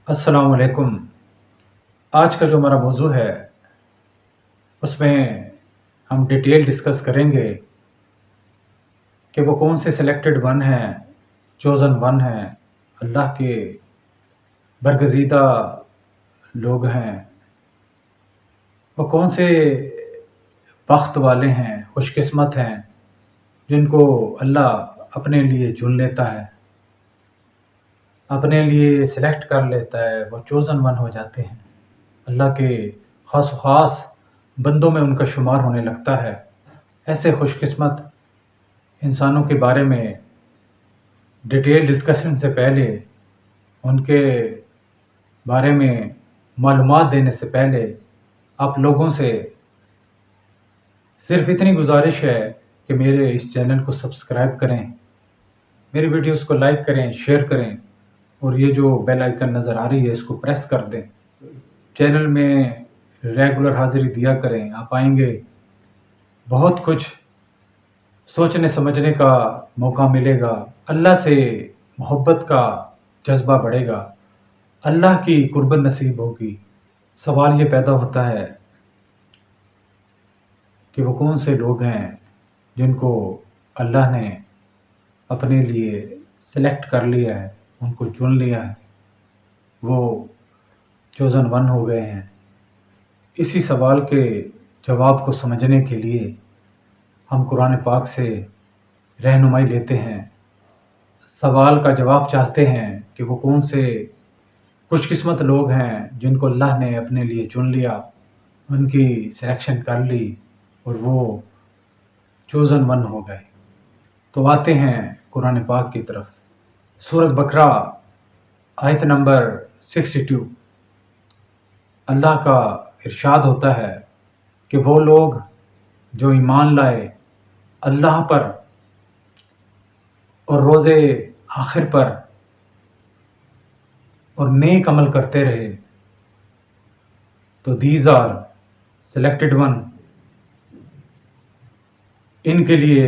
السلام علیکم۔ آج کا جو ہمارا موضوع ہے اس میں ہم ڈیٹیل ڈسکس کریں گے کہ وہ کون سے سلیکٹڈ ون ہیں، چوزن ون ہیں، اللہ کے برگزیدہ لوگ ہیں، وہ کون سے بخت والے ہیں، خوش قسمت ہیں جن کو اللہ اپنے لیے چن لیتا ہے، اپنے لیے سلیکٹ کر لیتا ہے، وہ چوزن ون ہو جاتے ہیں، اللہ کے خاص و خاص بندوں میں ان کا شمار ہونے لگتا ہے۔ ایسے خوش قسمت انسانوں کے بارے میں ڈیٹیل ڈسکشن سے پہلے، ان کے بارے میں معلومات دینے سے پہلے آپ لوگوں سے صرف اتنی گزارش ہے کہ میرے اس چینل کو سبسکرائب کریں، میری ویڈیوز کو لائک کریں، شیئر کریں، اور یہ جو بیل آئیکن نظر آ رہی ہے اس کو پریس کر دیں۔ چینل میں ریگولر حاضری دیا کریں، آپ آئیں گے بہت کچھ سوچنے سمجھنے کا موقع ملے گا، اللہ سے محبت کا جذبہ بڑھے گا، اللہ کی قربت نصیب ہوگی۔ سوال یہ پیدا ہوتا ہے کہ وہ کون سے لوگ ہیں جن کو اللہ نے اپنے لیے سلیکٹ کر لیا ہے، ان کو چن لیا ہے، وہ چوزن ون ہو گئے ہیں۔ اسی سوال کے جواب کو سمجھنے کے لیے ہم قرآن پاک سے رہنمائی لیتے ہیں، سوال کا جواب چاہتے ہیں کہ وہ کون سے خوش قسمت لوگ ہیں جن کو اللہ نے اپنے لیے چن لیا، ان کی سلیکشن کر لی اور وہ چوزن ون ہو گئے۔ تو آتے ہیں قرآن پاک کی طرف۔ سورۃ بقرہ آیت نمبر 62، اللہ کا ارشاد ہوتا ہے کہ وہ لوگ جو ایمان لائے اللہ پر اور روز آخر پر اور نیک عمل کرتے رہے، تو دیز آر سلیکٹڈ ون، ان کے لیے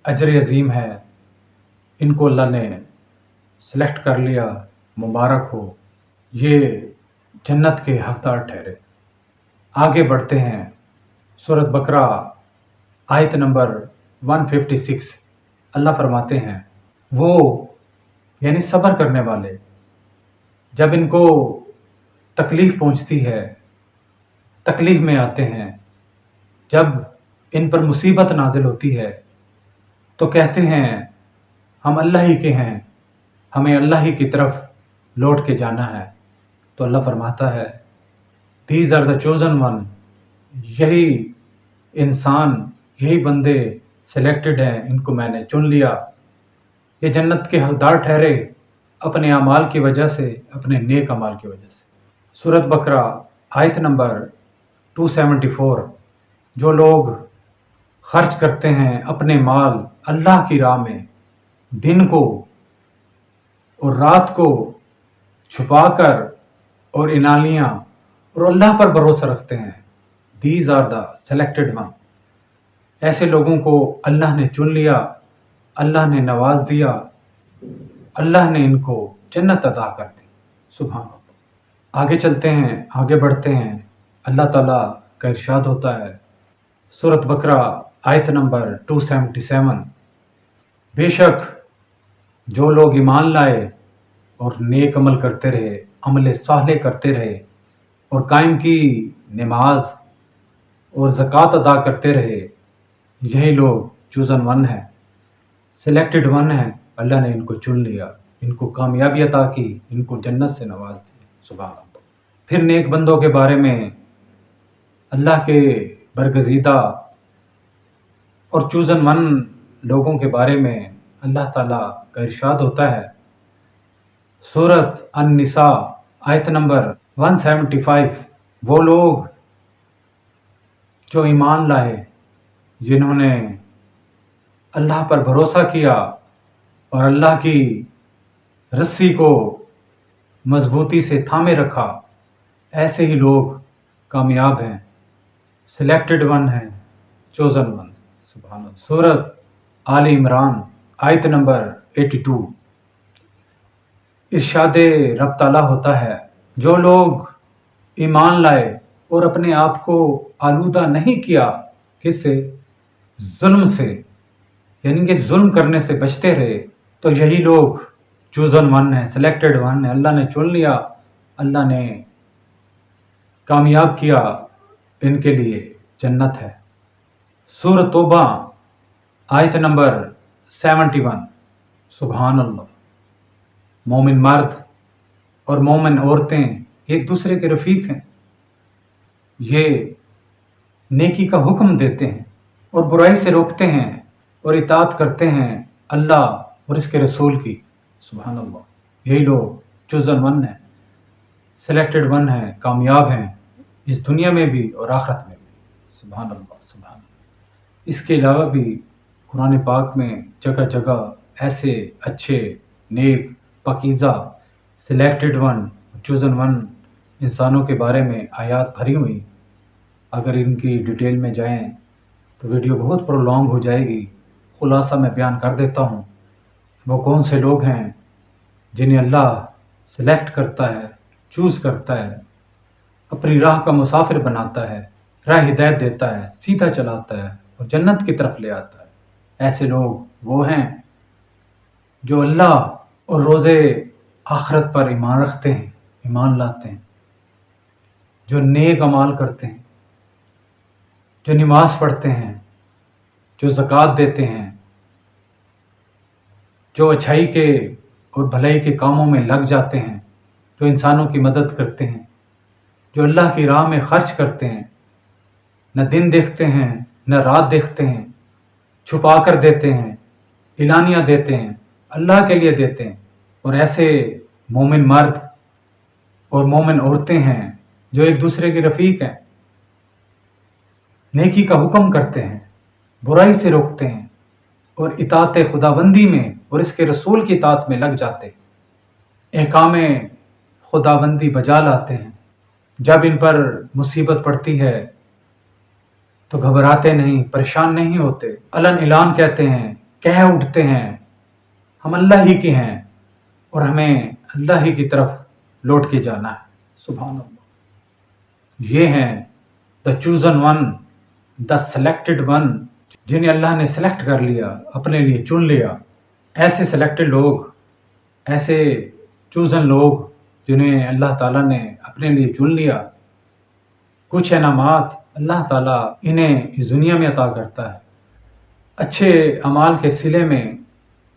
اجر عظیم ہے، ان کو اللہ نے سلیکٹ کر لیا، مبارک ہو، یہ جنت کے حقدار ٹھہرے۔ آگے بڑھتے ہیں، سورۃ بقرہ آیت نمبر 156، اللہ فرماتے ہیں وہ یعنی صبر کرنے والے جب ان کو تکلیف پہنچتی ہے، تکلیف میں آتے ہیں، جب ان پر مصیبت نازل ہوتی ہے تو کہتے ہیں ہم اللہ ہی کے ہیں، ہمیں اللہ ہی کی طرف لوٹ کے جانا ہے، تو اللہ فرماتا ہے these are the chosen one, یہی انسان، یہی بندے سلیکٹڈ ہیں، ان کو میں نے چن لیا، یہ جنت کے حقدار ٹھہرے اپنے اعمال کی وجہ سے، اپنے نیک اعمال کی وجہ سے۔ سورۃ بقرہ آیت نمبر 274، جو لوگ خرچ کرتے ہیں اپنے مال اللہ کی راہ میں، دن کو اور رات کو چھپا کر اور انالیاں، اور اللہ پر بھروسہ رکھتے ہیں، these are the selected one, ایسے لوگوں کو اللہ نے چن لیا، اللہ نے نواز دیا، اللہ نے ان کو جنت عطا کر دی۔ سبحان اللہ۔ آگے چلتے ہیں، آگے بڑھتے ہیں، اللہ تعالیٰ کا ارشاد ہوتا ہے سورۃ بقرہ آیت نمبر 277، بے شک جو لوگ ایمان لائے اور نیک عمل کرتے رہے، عمل صالح کرتے رہے، اور قائم کی نماز اور زکوٰۃ ادا کرتے رہے، یہی لوگ چوزن ون ہیں، سلیکٹڈ ون ہیں، اللہ نے ان کو چن لیا، ان کو کامیابی عطا کی، ان کو جنت سے نواز دیا۔ سبحان اللہ۔ پھر نیک بندوں کے بارے میں، اللہ کے برگزیدہ اور چوزن ون لوگوں کے بارے میں اللہ تعالیٰ کا ارشاد ہوتا ہے سورۃ النساء آیت نمبر 175، وہ لوگ جو ایمان لائے، جنہوں نے اللہ پر بھروسہ کیا اور اللہ کی رسی کو مضبوطی سے تھامے رکھا، ایسے ہی لوگ کامیاب ہیں، سلیکٹڈ ون ہیں، چوزن ون۔ سبحان اللہ۔ سورۃ آل عمران آیت نمبر 82، ارشاد رب تعالیٰ ہوتا ہے، جو لوگ ایمان لائے اور اپنے آپ کو آلودہ نہیں کیا کس سے؟ ظلم سے، یعنی کہ ظلم کرنے سے بچتے رہے، تو یہی لوگ چوزن ون ہیں، سلیکٹڈ ون ہیں، اللہ نے چن لیا، اللہ نے کامیاب کیا، ان کے لیے جنت ہے۔ سورۃ توبہ آیت نمبر 71۔ سبحان اللہ۔ مومن مرد اور مومن عورتیں ایک دوسرے کے رفیق ہیں، یہ نیکی کا حکم دیتے ہیں اور برائی سے روکتے ہیں اور اطاعت کرتے ہیں اللہ اور اس کے رسول کی۔ سبحان اللہ۔ یہی لوگ چوزن ون ہیں، سلیکٹڈ ون ہیں، کامیاب ہیں اس دنیا میں بھی اور آخرت میں بھی۔ سبحان اللہ، سبحان اللہ۔ اس کے علاوہ بھی قرآن پاک میں جگہ جگہ ایسے اچھے، نیک، پاکیزہ، سلیکٹڈ ون، چوزن ون انسانوں کے بارے میں آیات بھری ہوئی۔ اگر ان کی ڈیٹیل میں جائیں تو ویڈیو بہت پرولونگ ہو جائے گی، خلاصہ میں بیان کر دیتا ہوں۔ وہ کون سے لوگ ہیں جنہیں اللہ سلیکٹ کرتا ہے، چوز کرتا ہے، اپنی راہ کا مسافر بناتا ہے، راہ ہدایت دیتا ہے، سیدھا چلاتا ہے اور جنت کی طرف لے آتا ہے؟ ایسے لوگ وہ ہیں جو اللہ اور روز آخرت پر ایمان رکھتے ہیں، ایمان لاتے ہیں، جو نیک اعمال کرتے ہیں، جو نماز پڑھتے ہیں، جو زکوٰۃ دیتے ہیں، جو اچھائی کے اور بھلائی کے کاموں میں لگ جاتے ہیں، جو انسانوں کی مدد کرتے ہیں، جو اللہ کی راہ میں خرچ کرتے ہیں، نہ دن دیکھتے ہیں نہ رات دیکھتے ہیں، چھپا کر دیتے ہیں، اعلانیہ دیتے ہیں، اللہ کے لیے دیتے ہیں، اور ایسے مومن مرد اور مومن عورتیں ہیں جو ایک دوسرے کے رفیق ہیں، نیکی کا حکم کرتے ہیں، برائی سے روکتے ہیں اور اطاعت خداوندی میں اور اس کے رسول کی اطاعت میں لگ جاتے ہیں، احکام خداوندی بجا لاتے ہیں۔ جب ان پر مصیبت پڑتی ہے تو گھبراتے نہیں، پریشان نہیں ہوتے، علن اعلان کہتے ہیں، کہہ اٹھتے ہیں ہم اللہ ہی کے ہیں اور ہمیں اللہ ہی کی طرف لوٹ کے جانا ہے۔ سبحان اللہ۔ یہ ہیں the chosen one, the selected one, جنہیں اللہ نے سلیکٹ کر لیا، اپنے لیے چن لیا۔ ایسے سلیکٹڈ لوگ، ایسے چوزن لوگ جنہیں اللہ تعالیٰ نے اپنے لیے چن لیا، کچھ انعامات اللہ تعالیٰ انہیں اس دنیا میں عطا کرتا ہے۔ اچھے اعمال کے صلے میں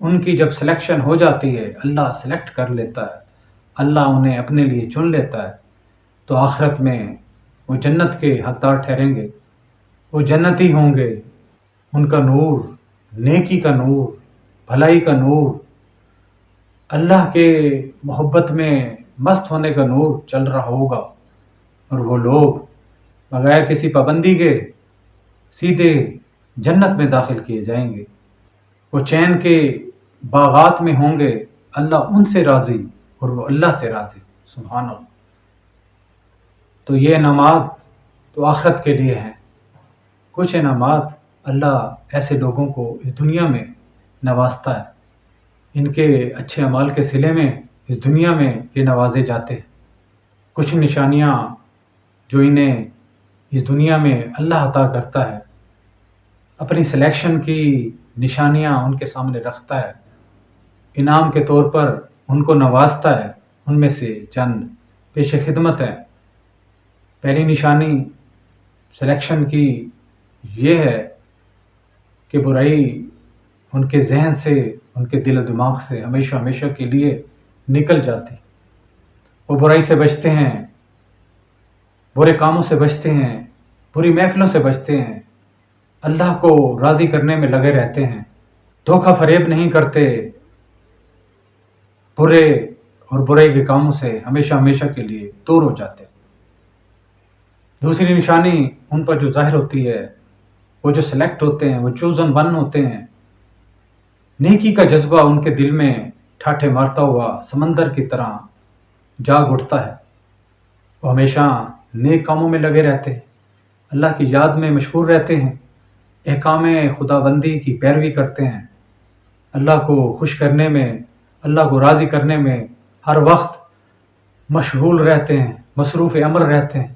ان کی جب سلیکشن ہو جاتی ہے، اللہ سلیکٹ کر لیتا ہے، اللہ انہیں اپنے لیے چن لیتا ہے، تو آخرت میں وہ جنت کے حقدار ٹھہریں گے، وہ جنتی ہوں گے۔ ان کا نور، نیکی کا نور، بھلائی کا نور، اللہ کے محبت میں مست ہونے کا نور چل رہا ہوگا، اور وہ لوگ بغیر کسی پابندی کے سیدھے جنت میں داخل کیے جائیں گے۔ وہ چین کے باغات میں ہوں گے، اللہ ان سے راضی اور وہ اللہ سے راضی۔ سبحان اللہ۔ تو یہ انعامات تو آخرت کے لیے ہیں۔ کچھ انعامات اللہ ایسے لوگوں کو اس دنیا میں نوازتا ہے، ان کے اچھے اعمال کے صلے میں اس دنیا میں یہ نوازے جاتے ہیں۔ کچھ نشانیاں جو انہیں اس دنیا میں اللہ عطا کرتا ہے، اپنی سلیکشن کی نشانیاں ان کے سامنے رکھتا ہے، انعام کے طور پر ان کو نوازتا ہے۔ ان میں سے چند پیش خدمت ہیں۔ پہلی نشانی سلیکشن کی یہ ہے کہ برائی ان کے ذہن سے، ان کے دل و دماغ سے ہمیشہ ہمیشہ کے لیے نکل جاتی۔ وہ برائی سے بچتے ہیں، برے کاموں سے بچتے ہیں، بری محفلوں سے بچتے ہیں، اللہ کو راضی کرنے میں لگے رہتے ہیں، دھوکہ فریب نہیں کرتے، برے اور برائی کے کاموں سے ہمیشہ ہمیشہ کے لیے دور ہو جاتے ہیں۔ دوسری نشانی ان پر جو ظاہر ہوتی ہے، وہ جو سلیکٹ ہوتے ہیں، وہ چوزن ون ہوتے ہیں، نیکی کا جذبہ ان کے دل میں ٹھاٹھے مارتا ہوا سمندر کی طرح جاگ اٹھتا ہے۔ وہ ہمیشہ نیک کاموں میں لگے رہتے ہیں، اللہ کی یاد میں مشغول رہتے ہیں، احکام خداوندی کی پیروی کرتے ہیں، اللہ کو خوش کرنے میں، اللہ کو راضی کرنے میں ہر وقت مشغول رہتے ہیں، مصروف عمل رہتے ہیں،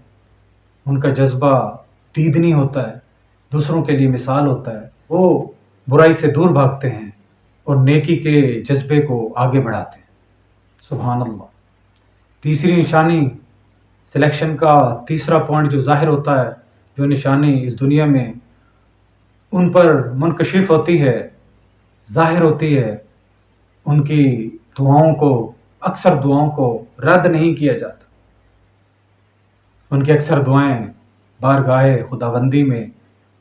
ان کا جذبہ دیدنی ہوتا ہے، دوسروں کے لیے مثال ہوتا ہے، وہ برائی سے دور بھاگتے ہیں اور نیکی کے جذبے کو آگے بڑھاتے ہیں۔ سبحان اللہ۔ تیسری نشانی، سلیکشن کا تیسرا پوائنٹ جو ظاہر ہوتا ہے، جو نشانی اس دنیا میں ان پر منکشف ہوتی ہے، ظاہر ہوتی ہے، ان کی اکثر دعاؤں کو رد نہیں کیا جاتا۔ ان کی اکثر دعائیں بارگاہ خداوندی میں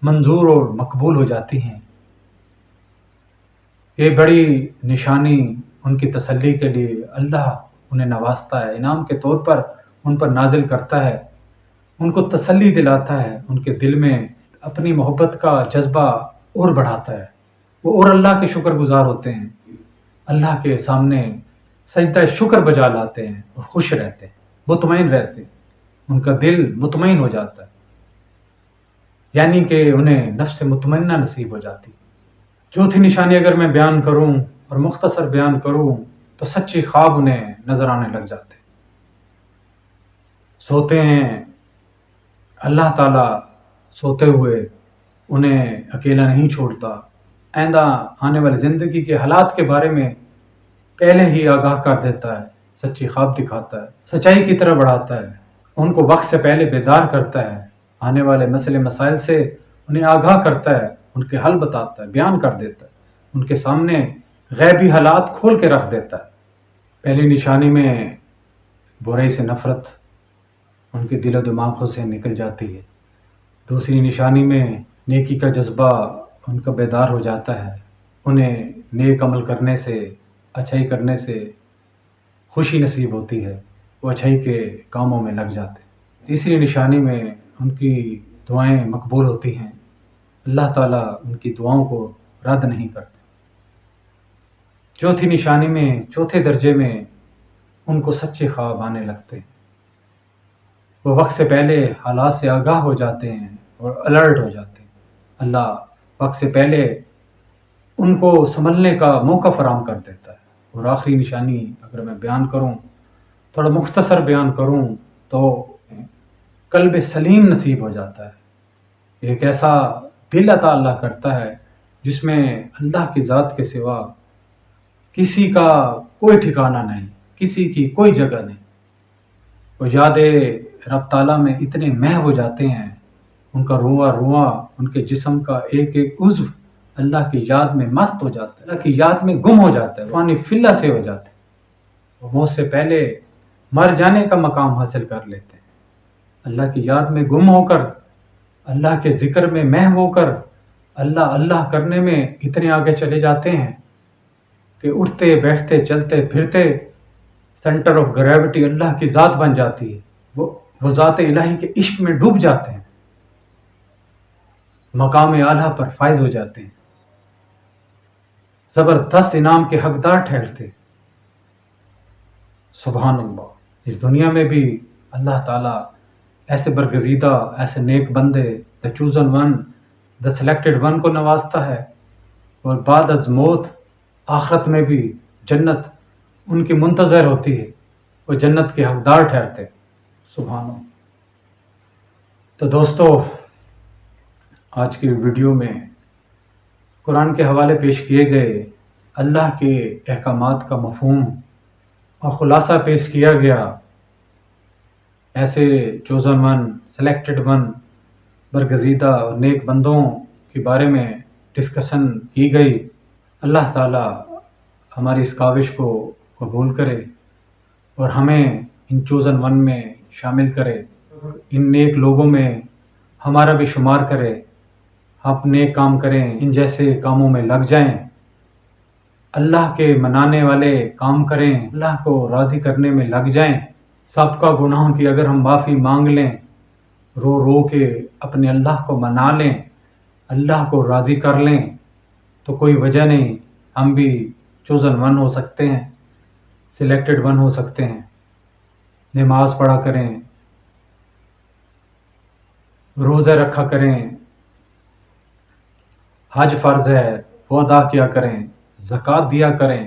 منظور اور مقبول ہو جاتی ہیں۔ یہ بڑی نشانی ان کی تسلی کے لیے اللہ انہیں نوازتا ہے، انعام کے طور پر ان پر نازل کرتا ہے، ان کو تسلی دلاتا ہے، ان کے دل میں اپنی محبت کا جذبہ اور بڑھاتا ہے، وہ اور اللہ کے شکر گزار ہوتے ہیں، اللہ کے سامنے سجدہ شکر بجا لاتے ہیں اور خوش رہتے ہیں، مطمئن رہتے ہیں، ان کا دل مطمئن ہو جاتا ہے، یعنی کہ انہیں نفس مطمئنہ نصیب ہو جاتی ہے۔ چوتھی نشانی اگر میں بیان کروں اور مختصر بیان کروں تو سچے خواب انہیں نظر آنے لگ جاتے ہیں، سوتے ہیں، اللہ تعالیٰ سوتے ہوئے انہیں اکیلا نہیں چھوڑتا، آئندہ آنے والی زندگی کے حالات کے بارے میں پہلے ہی آگاہ کر دیتا ہے، سچی خواب دکھاتا ہے، سچائی کی طرح بڑھاتا ہے، ان کو وقت سے پہلے بیدار کرتا ہے، آنے والے مسئلے مسائل سے انہیں آگاہ کرتا ہے، ان کے حل بتاتا ہے، بیان کر دیتا ہے، ان کے سامنے غیبی حالات کھول کے رکھ دیتا ہے۔ پہلی نشانی میں برائی سے نفرت ان کے دل و دماغوں سے نکل جاتی ہے، دوسری نشانی میں نیکی کا جذبہ ان کا بیدار ہو جاتا ہے، انہیں نیک عمل کرنے سے، اچھائی کرنے سے خوشی نصیب ہوتی ہے، وہ اچھائی کے کاموں میں لگ جاتے ہیں۔ تیسری نشانی میں ان کی دعائیں مقبول ہوتی ہیں، اللہ تعالیٰ ان کی دعاؤں کو رد نہیں کرتے۔ چوتھی نشانی میں، چوتھے درجے میں ان کو سچے خواب آنے لگتے ہیں، وہ وقت سے پہلے حالات سے آگاہ ہو جاتے ہیں اور الرٹ ہو جاتے ہیں، اللہ وقت سے پہلے ان کو سنبھلنے کا موقع فراہم کر دیتا ہے۔ اور آخری نشانی اگر میں بیان کروں، تھوڑا مختصر بیان کروں تو قلب سلیم نصیب ہو جاتا ہے، ایک ایسا دل عطا اللہ کرتا ہے جس میں اللہ کی ذات کے سوا کسی کا کوئی ٹھکانہ نہیں، کسی کی کوئی جگہ نہیں، وہ یاد رب تعالیٰ میں اتنے محو ہو جاتے ہیں، ان کا رواں رواں، ان کے جسم کا ایک ایک عضو اللہ کی یاد میں مست ہو جاتا ہے، اللہ کی یاد میں گم ہو جاتا ہے، فانی فلہ سے ہو جاتے ہیں، وہ موت سے پہلے مر جانے کا مقام حاصل کر لیتے ہیں، اللہ کی یاد میں گم ہو کر، اللہ کے ذکر میں محو ہو کر، اللہ اللہ کرنے میں اتنے آگے چلے جاتے ہیں کہ اٹھتے بیٹھتے چلتے پھرتے سینٹر آف گریوٹی اللہ کی ذات بن جاتی ہے، وہ ذات الہی کے عشق میں ڈوب جاتے ہیں، مقام اعلیٰ پر فائز ہو جاتے ہیں، زبردست انعام کے حقدار ٹھہرتے۔ سبحان اللہ۔ اس دنیا میں بھی اللہ تعالیٰ ایسے برگزیدہ، ایسے نیک بندے، the chosen one, the selected one کو نوازتا ہے، اور بعد از موت آخرت میں بھی جنت ان کی منتظر ہوتی ہے، وہ جنت کے حقدار ٹھہرتے۔ سبحان اللہ۔ تو دوستو، آج کی ویڈیو میں قرآن کے حوالے پیش کیے گئے، اللہ کے احکامات کا مفہوم اور خلاصہ پیش کیا گیا، ایسے چوزن ون، سلیکٹڈ ون، برگزیدہ اور نیک بندوں کے بارے میں ڈسکشن کی گئی۔ اللہ تعالیٰ ہماری اس کاوش کو قبول کرے اور ہمیں ان چوزن ون میں شامل کرے، ان نیک لوگوں میں ہمارا بھی شمار کرے، ہم نیک کام کریں، ان جیسے کاموں میں لگ جائیں، اللہ کے منانے والے کام کریں، اللہ کو راضی کرنے میں لگ جائیں، سابقہ گناہوں کی اگر ہم معافی مانگ لیں، رو رو کے اپنے اللہ کو منا لیں، اللہ کو راضی کر لیں، تو کوئی وجہ نہیں، ہم بھی چوزن ون ہو سکتے ہیں، سلیکٹڈ ون ہو سکتے ہیں۔ نماز پڑھا کریں، روزے رکھا کریں، حج فرض ہے وہ ادا کیا کریں، زکوٰۃ دیا کریں،